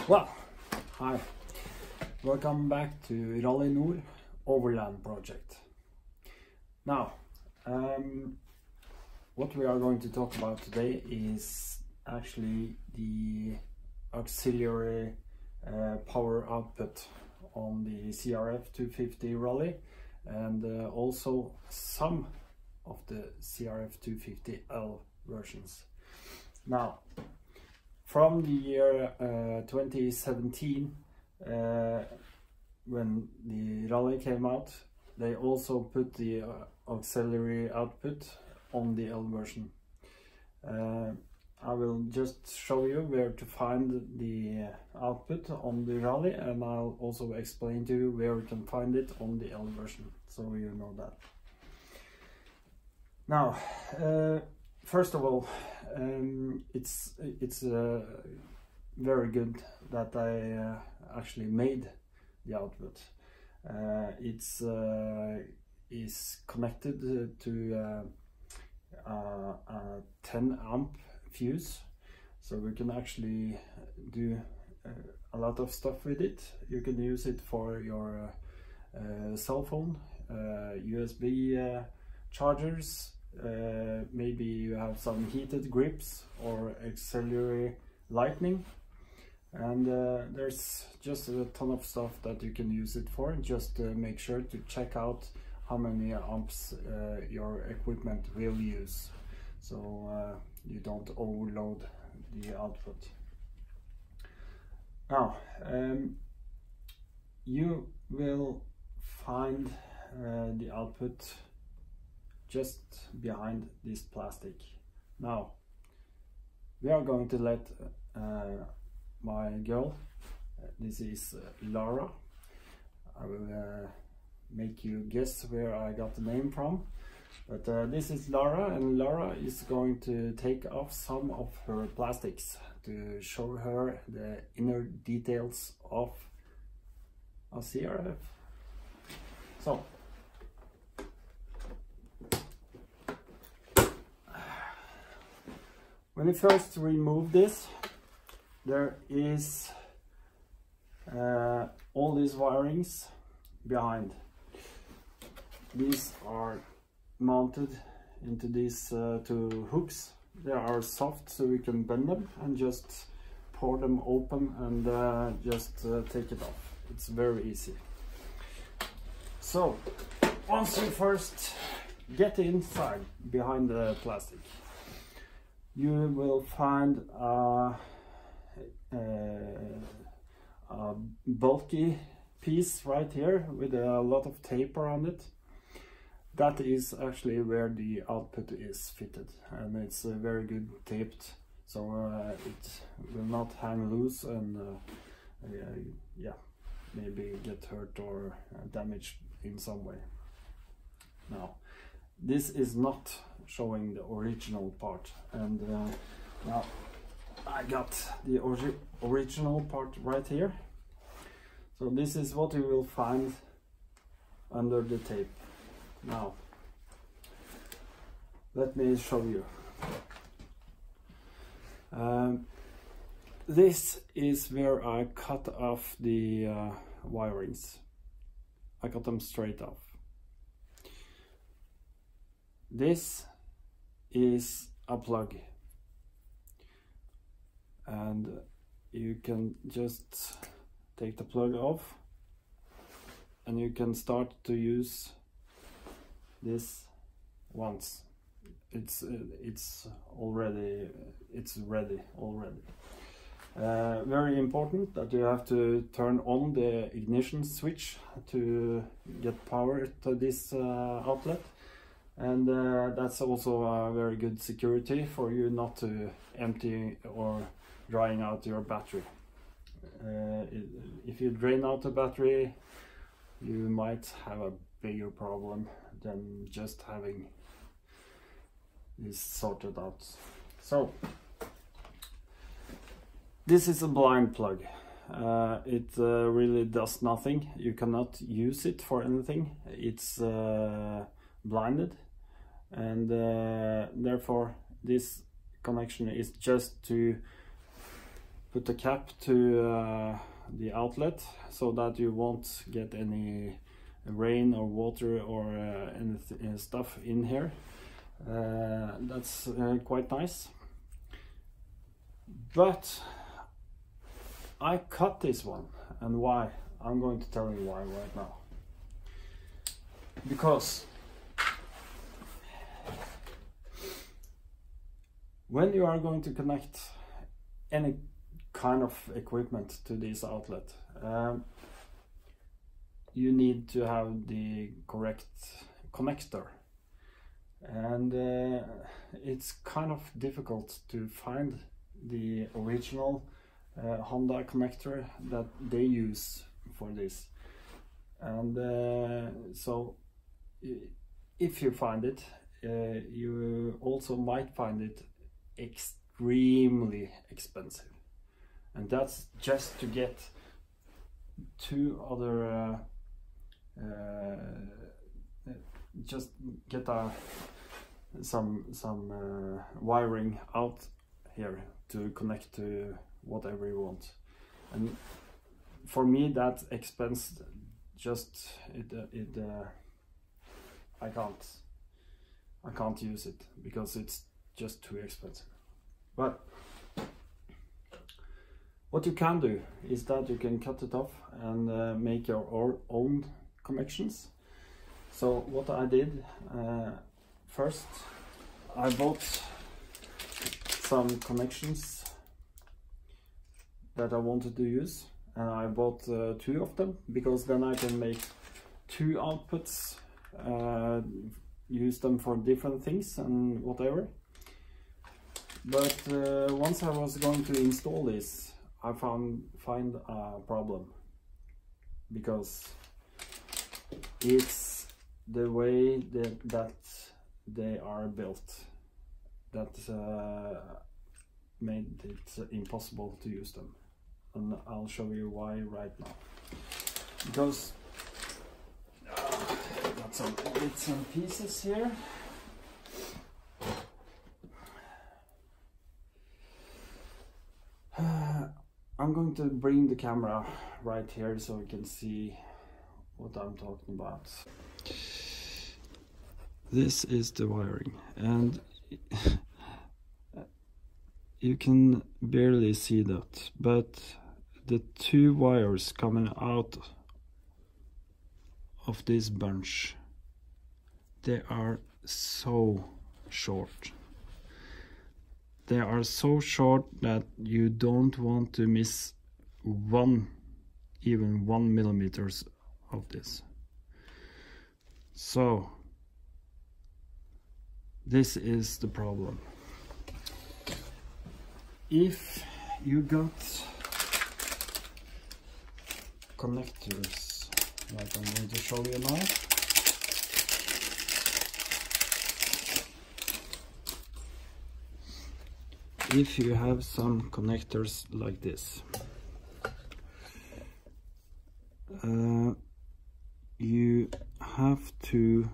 Well, hi, welcome back to rally.nor Overland project. Now, what we are going to talk about today is actually the auxiliary power output on the CRF 250 Rally and also some of the CRF 250L versions. Now, from the year 2017, when the Rally came out, they also put the auxiliary output on the L version. I will just show you where to find the output on the Rally, and I'll also explain to you where you can find it on the L version, so you know that. Now, first of all, it's very good that I actually made the output. It's is connected to a 10 amp fuse, so we can actually do a lot of stuff with it. You can use it for your cell phone, USB chargers. Maybe you have some heated grips or auxiliary lighting, and there's just a ton of stuff that you can use it for. Just make sure to check out how many amps your equipment will use, so you don't overload the output. Now, you will find the output just behind this plastic. Now, we are going to let my girl, this is Laura, I will make you guess where I got the name from, but this is Laura, and Laura is going to take off some of her plastics to show her the inner details of a CRF. So, when you first remove this, there is all these wirings behind. These are mounted into these two hooks. They are soft, so we can bend them and just pour them open and just take it off. It's very easy. So, once you first get inside behind the plastic, you will find a bulky piece right here with a lot of tape around it. That is actually where the output is fitted, and it's very good taped, so it will not hang loose and yeah, maybe get hurt or damaged in some way. Now, this is not showing the original part, and now I got the original part right here. So this is what you will find under the tape. Now, let me show you. This is where I cut off the wirings. I cut them straight off. This is a plug, and you can just take the plug off, and you can start to use this once. It's ready already. Very important that you have to turn on the ignition switch to get power to this outlet. And that's also a very good security for you not to empty or drying out your battery. If you drain out the battery, you might have a bigger problem than just having this sorted out. So, this is a blind plug. It really does nothing. You cannot use it for anything. It's blinded, and therefore this connection is just to put the cap to the outlet so that you won't get any rain or water or any stuff in here. That's quite nice. But I cut this one, and why? I'm going to tell you why right now. Because when you are going to connect any kind of equipment to this outlet, you need to have the correct connector, and it's kind of difficult to find the original Honda connector that they use for this. And so if you find it, you also might find it extremely expensive, and that's just to get two other just get some wiring out here to connect to whatever you want. And for me, that expense just I can't use it because it's just too expensive. But what you can do is that you can cut it off and make your own connections. So what I did, first I bought some connections that I wanted to use, and I bought 2 of them, because then I can make 2 outputs, use them for different things and whatever. But once I was going to install this, I find a problem, because it's the way that they are built that made it impossible to use them, and I'll show you why right now. Because got some bits and pieces here. I'm going to bring the camera right here so you can see what I'm talking about. This is the wiring, and you can barely see that, but the 2 wires coming out of this bunch, they are so short. They are so short that you don't want to miss even 1 millimeters of this. So this is the problem. If you got connectors like I'm going to show you now, if you have some connectors like this, you have to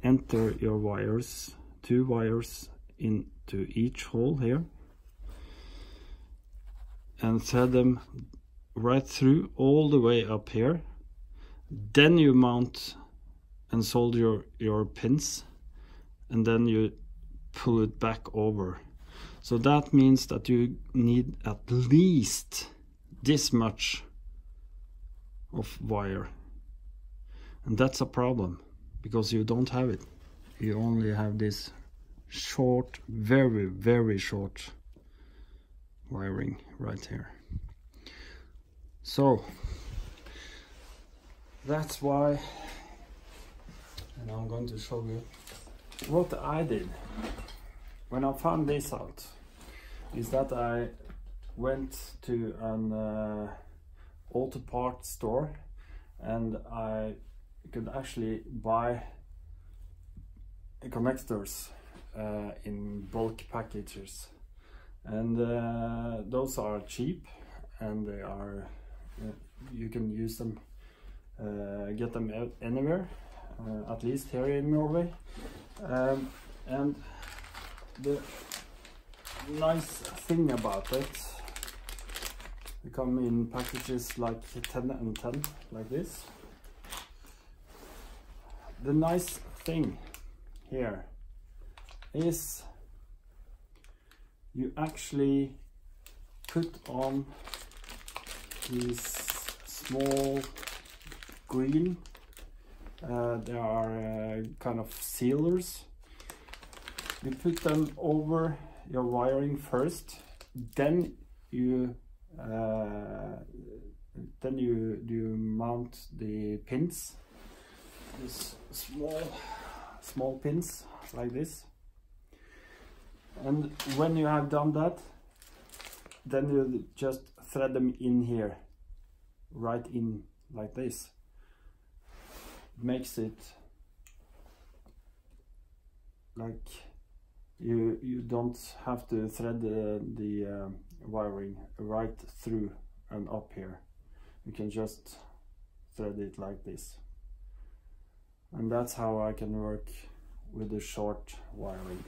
enter your wires, 2 wires into each hole here, and thread them right through all the way up here. Then you mount and solder your pins, and then you pull it back over. So that means that you need at least this much of wire, and that's a problem because you don't have it. You only have this short, very short wiring right here. So that's why, and I'm going to show you what I did when I found this out, is that I went to an auto parts store, and I could actually buy connectors in bulk packages, and those are cheap, and they are you can use them, get them anywhere, at least here in Norway, and the nice thing about it, they come in packages like 10 and 10, like this. The nice thing here is you actually put on these small green, they are kind of sealers. You put them over your wiring first, then you mount the pins, these small pins like this. And when you have done that, then you just thread them in here, right in like this. Makes it like you don't have to thread the wiring right through and up here. You can just thread it like this. And that's how I can work with the short wiring.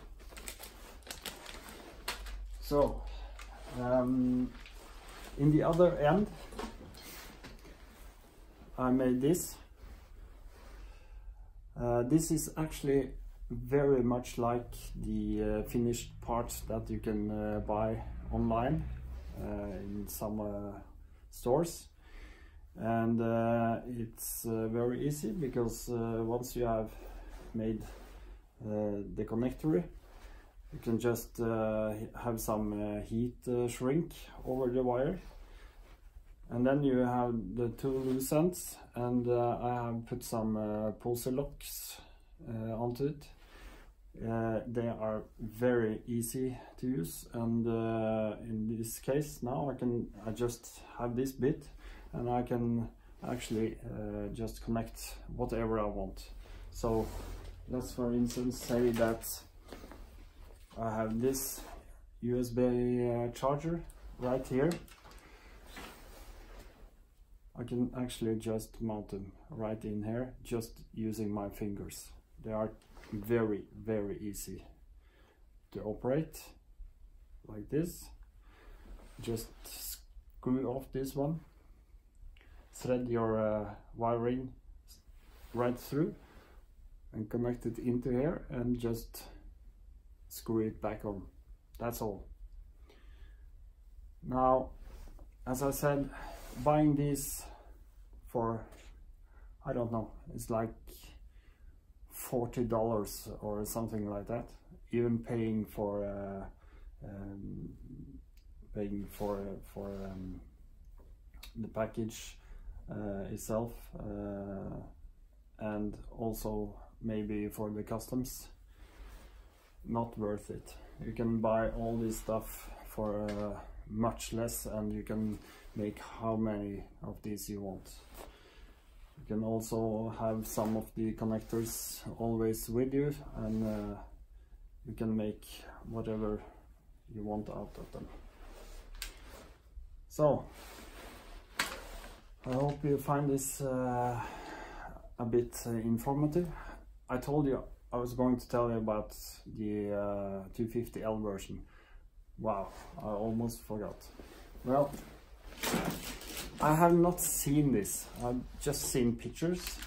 So in the other end I made this. This is actually very much like the finished parts that you can buy online in some stores, and it's very easy because once you have made the connector, you can just have some heat shrink over the wire, and then you have the two loose ends, and I have put some pulser locks onto it. They are very easy to use, and in this case now I just have this bit, and I can actually just connect whatever I want. So let's for instance say that I have this USB charger right here. I can actually just mount them right in here just using my fingers. They are very, very easy to operate like this. Just screw off this one, thread your wiring right through and connect it into here, and just screw it back on. That's all. Now, as I said, buying these for, I don't know, it's like $40 or something like that. Even paying for the package itself, and also maybe for the customs, not worth it. You can buy all this stuff for much less, and you can make how many of these you want. You can also have some of the connectors always with you, and you can make whatever you want out of them. So I hope you find this a bit informative. I told you I was going to tell you about the 250L version. Wow, I almost forgot. Well, I have not seen this. I've just seen pictures,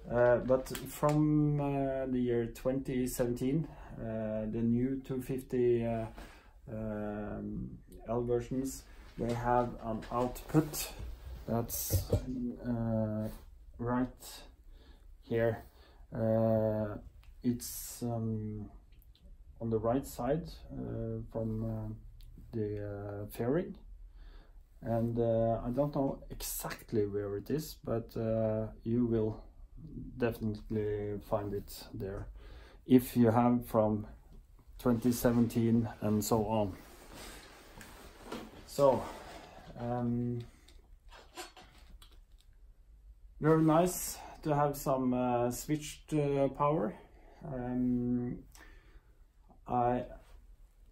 but from the year 2017, the new 250L versions, they have an output that's right here. It's on the right side from the fairing, and I don't know exactly where it is, but you will definitely find it there if you have from 2017 and so on. So very nice to have some switched power. I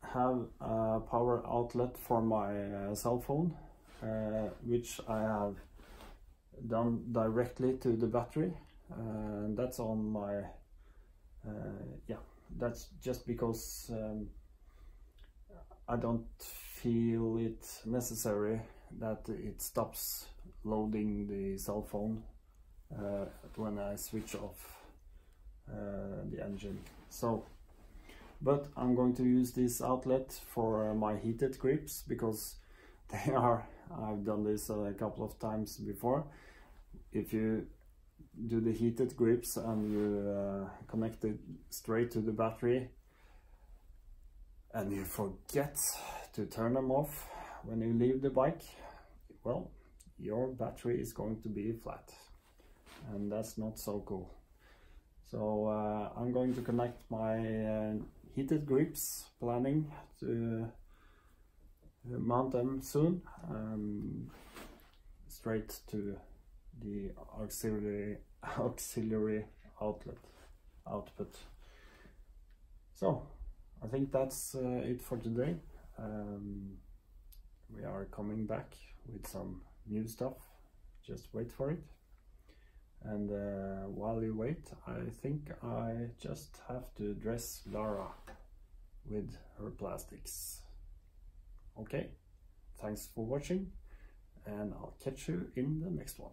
have a power outlet for my cell phone, which I have done directly to the battery. That's on my yeah, that's just because I don't feel it necessary that it stops loading the cell phone when I switch off the engine. So, but I'm going to use this outlet for my heated grips because they are, I've done this a couple of times before. If you do the heated grips and you connect it straight to the battery and you forget to turn them off when you leave the bike, well, your battery is going to be flat, and that's not so cool. So I'm going to connect my heated grips, planning to mount them soon, straight to the auxiliary output. So I think that's it for today. We are coming back with some new stuff, just wait for it. And while you wait, I think I just have to dress Lara with her plastics. Okay, thanks for watching, and I'll catch you in the next one.